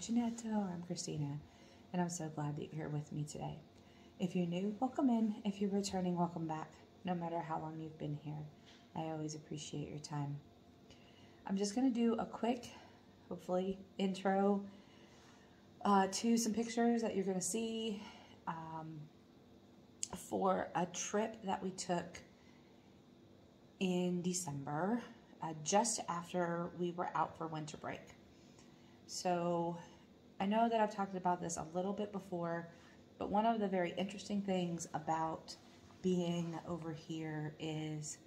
Jeanette, I'm Christina, and I'm so glad that you're here with me today. If you're new, welcome in. If you're returning, welcome back. No matter how long you've been here, I always appreciate your time. I'm just going to do a quick, hopefully, intro to some pictures that you're going to see for a trip that we took in December, just after we were out for winter break. So I know that I've talked about this a little bit before, but one of the very interesting things about being over here is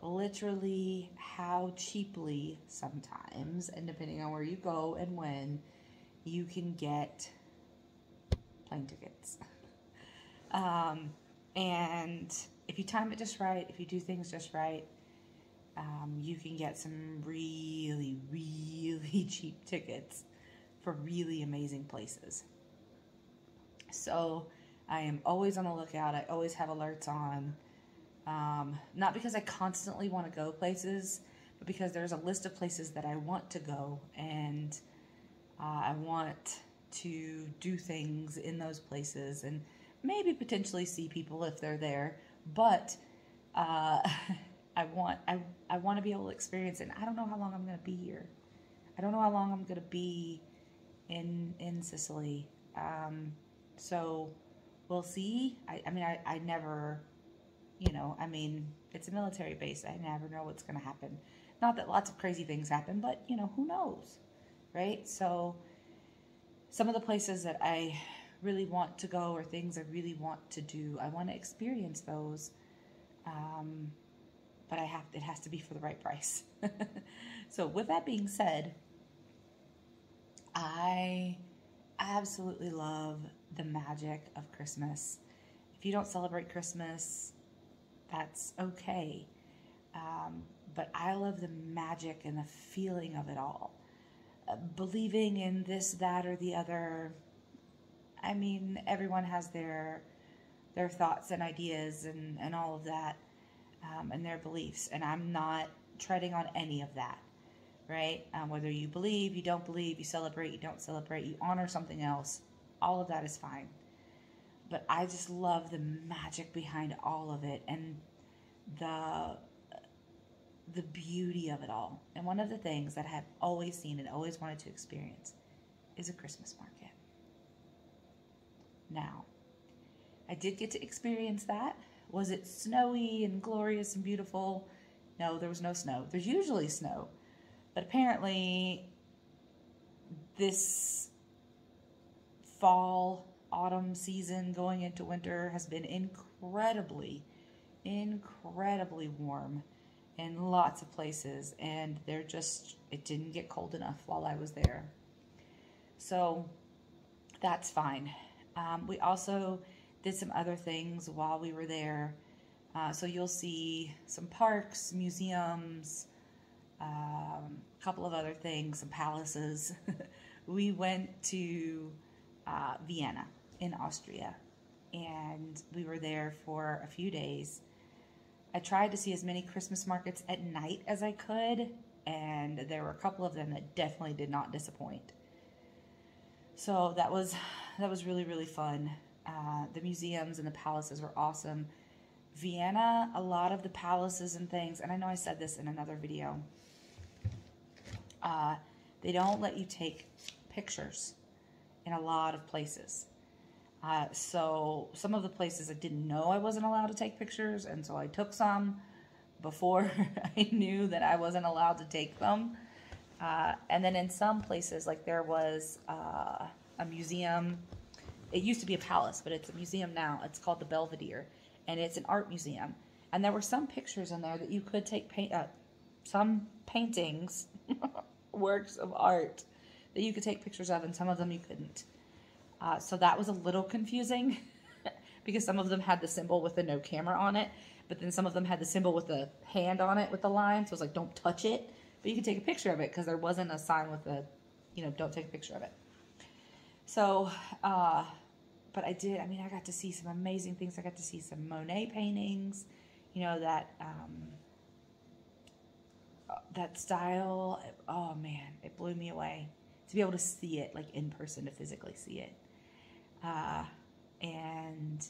literally how cheaply sometimes, and depending on where you go and when, you can get plane tickets. And if you time it just right, if you do things just right, you can get some really, really cheap tickets for really amazing places. So I am always on the lookout. I always have alerts on. Not because I constantly want to go places, but because there's a list of places that I want to go, and I want to do things in those places and maybe potentially see people if they're there. But I want to be able to experience it. And I don't know how long I'm going to be here. I don't know how long I'm going to be in Sicily. So we'll see. I never, it's a military base. I never know what's going to happen. Not that lots of crazy things happen, but, who knows, right? So some of the places that I really want to go or things I really want to do, I want to experience those. But it has to be for the right price. So with that being said, I absolutely love the magic of Christmas. If you don't celebrate Christmas, that's okay. But I love the magic and the feeling of it all. Believing in this, that, or the other. I mean, everyone has their thoughts and ideas and all of that. And their beliefs, and I'm not treading on any of that, right? Whether you believe, you don't believe, you celebrate, you don't celebrate, you honor something else, all of that is fine. But I just love the magic behind all of it and the beauty of it all. And one of the things that I have always seen and always wanted to experience is a Christmas market. Now, I did get to experience that. Was it snowy and glorious and beautiful? No, there was no snow. There's usually snow. But apparently this fall, autumn season going into winter has been incredibly warm in lots of places. And it didn't get cold enough while I was there. So that's fine. We also did some other things while we were there. So you'll see some parks, museums, a couple of other things, some palaces. We went to Vienna in Austria, and we were there for a few days. I tried to see as many Christmas markets at night as I could, and there were a couple of them that definitely did not disappoint. So that was really, really fun. The museums and the palaces were awesome. Vienna, a lot of the palaces and things, and I know I said this in another video, they don't let you take pictures in a lot of places. So some of the places I didn't know I wasn't allowed to take pictures, and so I took some before I knew that I wasn't allowed to take them. And then in some places, like there was a museum. It used to be a palace, but it's a museum now. It's called the Belvedere, and it's an art museum. And there were some pictures in there that you could take, some paintings, works of art that you could take pictures of, and some of them you couldn't. So that was a little confusing because some of them had the symbol with the no camera on it, but then some of them had the symbol with the hand on it with the line. So it was like, don't touch it, but you could take a picture of it because there wasn't a sign with the, don't take a picture of it. So, but I got to see some amazing things. I got to see some Monet paintings, that style. Oh man, it blew me away. to be able to see it, like in person, to physically see it. And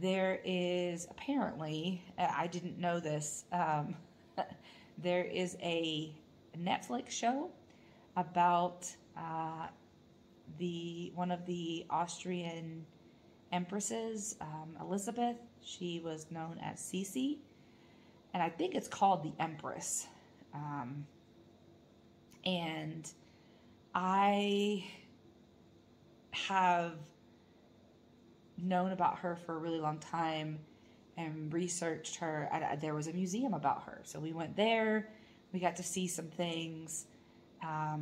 there is apparently, I didn't know this, there is a Netflix show about one of the Austrian empresses, Elizabeth. She was known as Sicily, and I think it's called The Empress. And I have known about her for a really long time and researched her. There was a museum about her, so we went there. We got to see some things. I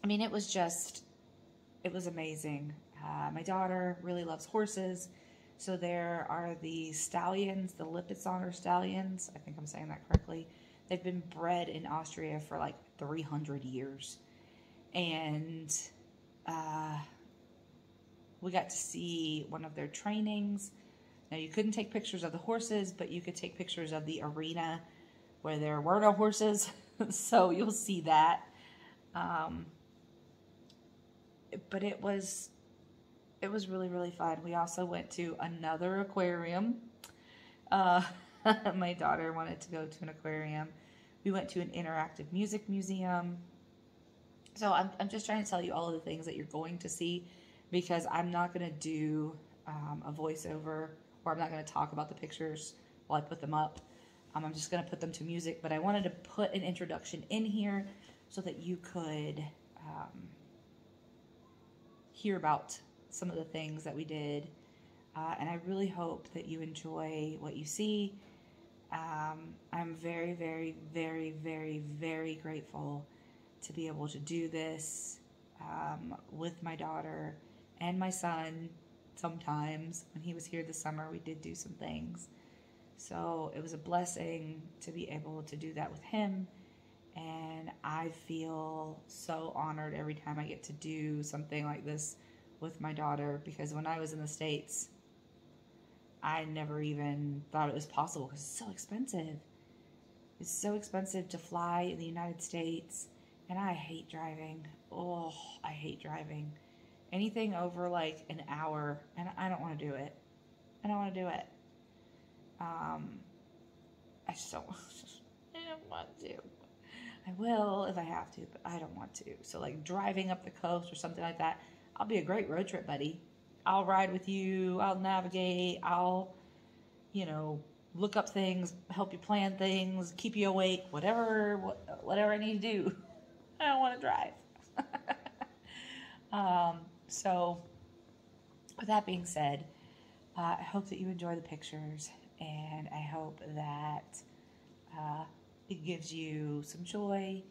mean, it was amazing. My daughter really loves horses, so there are the stallions, the Lipizzaner stallions. I think I'm saying that correctly. They've been bred in Austria for like 300 years, and we got to see one of their trainings. Now, you couldn't take pictures of the horses, but you could take pictures of the arena where there were no horses. So you'll see that. But it was really, really fun. We also went to another aquarium. My daughter wanted to go to an aquarium. We went to an interactive music museum. So I'm just trying to tell you all of the things that you're going to see, because I'm not going to do a voiceover, or I'm not going to talk about the pictures while I put them up. I'm just going to put them to music, but I wanted to put an introduction in here so that you could hear about some of the things that we did. And I really hope that you enjoy what you see. I'm very, very, very, very, very grateful to be able to do this with my daughter and my son. Sometimes when he was here this summer, we did do some things. So it was a blessing to be able to do that with him. And I feel so honored every time I get to do something like this with my daughter, because when I was in the States, I never even thought it was possible because it's so expensive. It's so expensive to fly in the United States, and I hate driving. Oh, I hate driving. Anything over like an hour, and I don't want to do it. I don't want to do it. I just don't want to. I will if I have to, but I don't want to. So like driving up the coast or something like that, I'll be a great road trip buddy. I'll ride with you. I'll navigate. I'll, look up things, help you plan things, keep you awake, whatever I need to do. I don't want to drive. So with that being said, I hope that you enjoy the pictures, and I hope that it gives you some joy.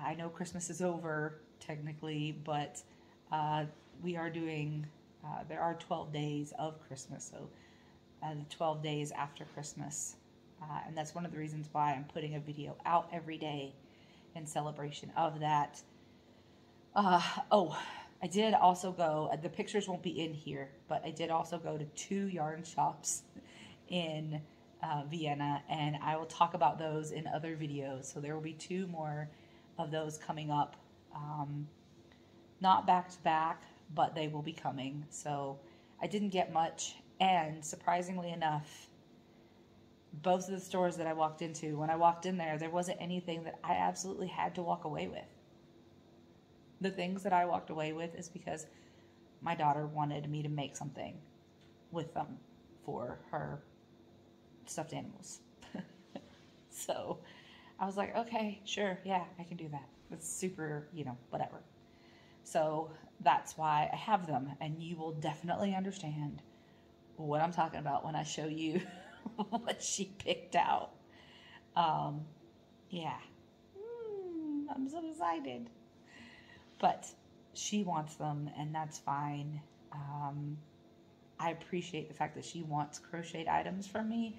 I know Christmas is over technically, but we are doing, there are 12 days of Christmas, so the 12 days after Christmas. And that's one of the reasons why I'm putting a video out every day in celebration of that. I did also go, the pictures won't be in here, but I did also go to 2 yarn shops in Vienna, and I will talk about those in other videos. So there will be 2 more of those coming up. Not back to back, but they will be coming. So I didn't get much, and surprisingly enough, both of the stores that I walked into, when I walked in there wasn't anything that I absolutely had to walk away with. The things that I walked away with is because my daughter wanted me to make something with them for her stuffed animals. So I was like, okay, sure, yeah, I can do that. It's super, whatever. So that's why I have them, and you will definitely understand what I'm talking about when I show you what she picked out. Yeah. I'm so excited. But she wants them, and that's fine. I appreciate the fact that she wants crocheted items from me,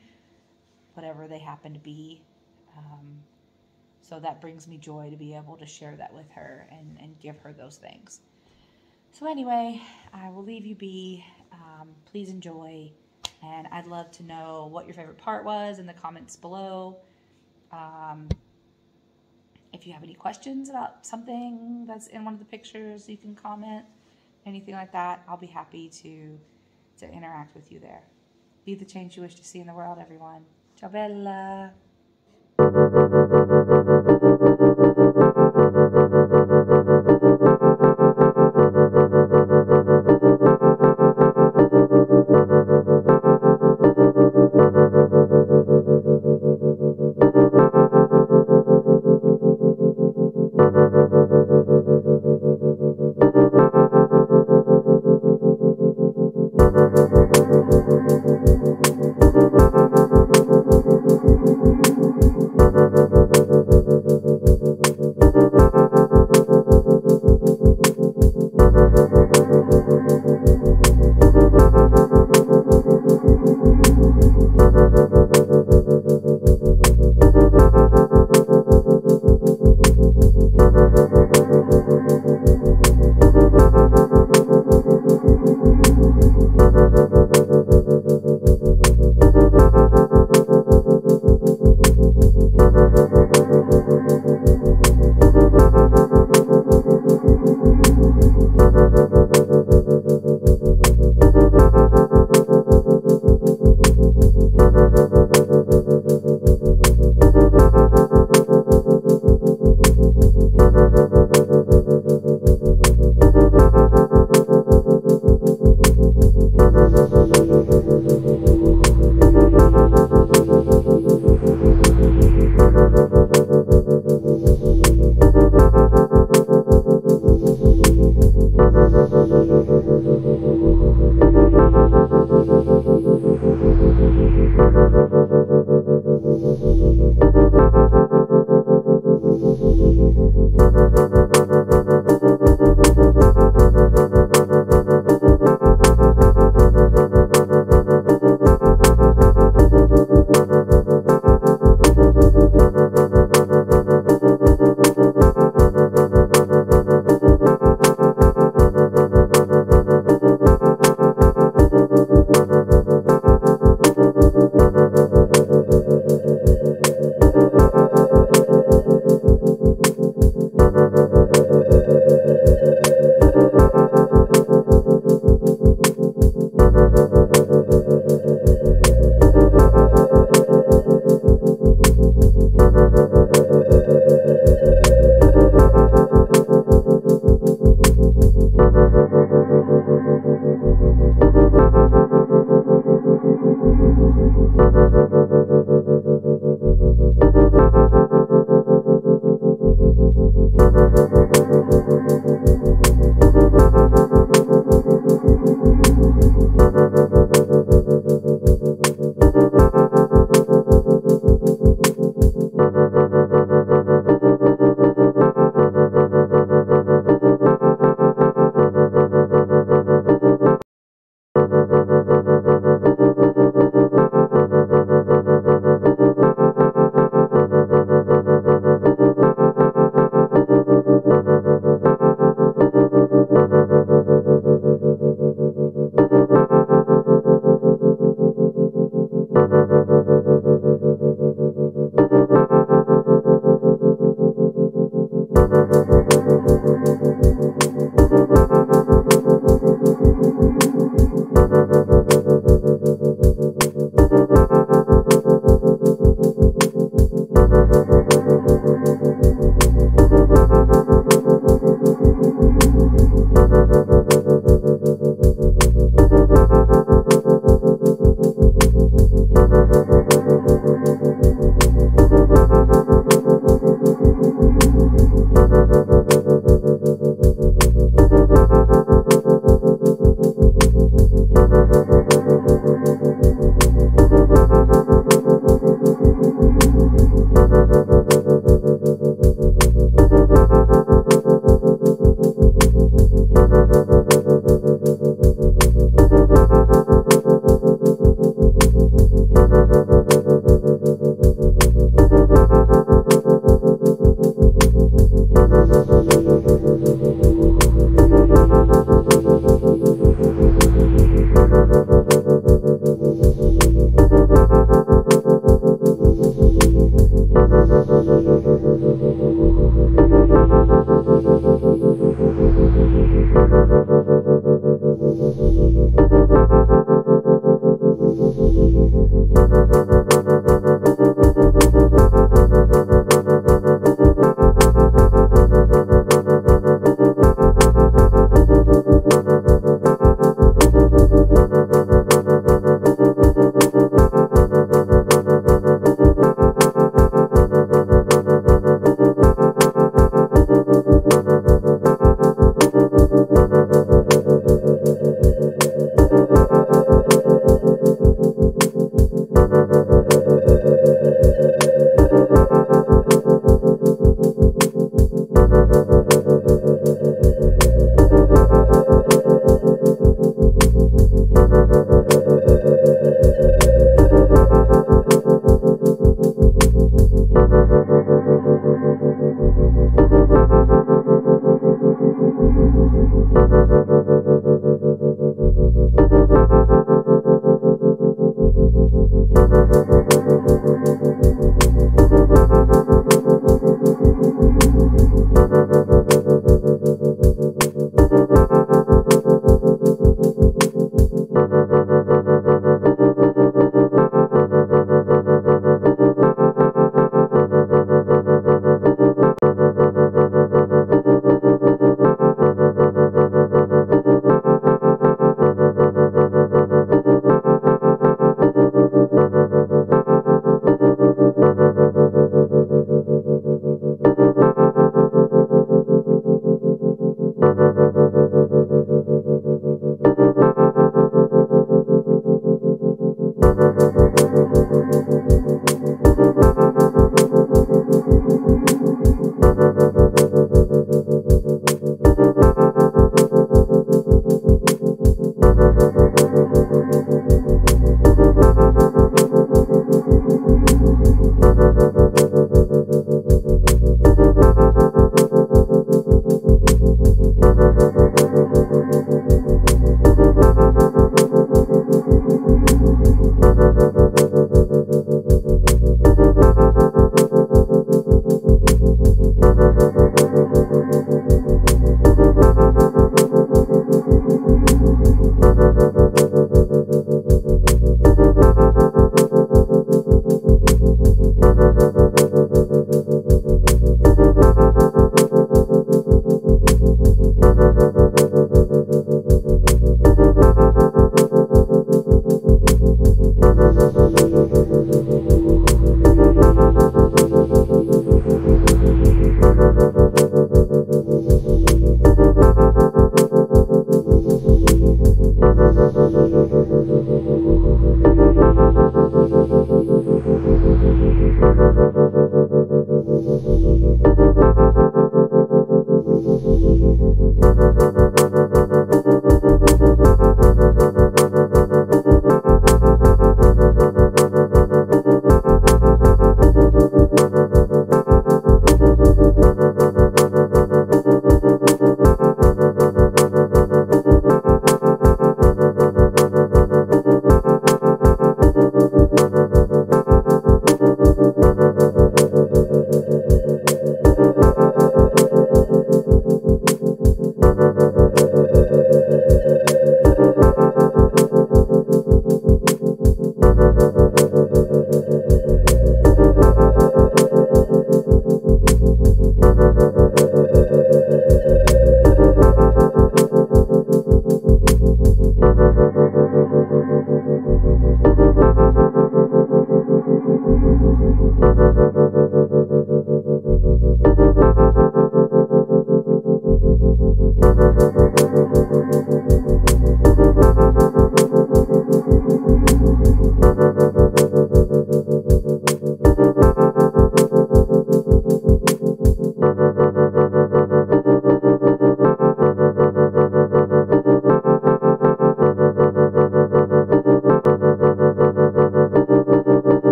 whatever they happen to be. So that brings me joy to be able to share that with her and give her those things. So anyway, I will leave you be. Please enjoy, and I'd love to know what your favorite part was in the comments below. If you have any questions about something that's in one of the pictures, you can comment, anything like that. I'll be happy to interact with you there. Be the change you wish to see in the world, everyone. Ciao bella!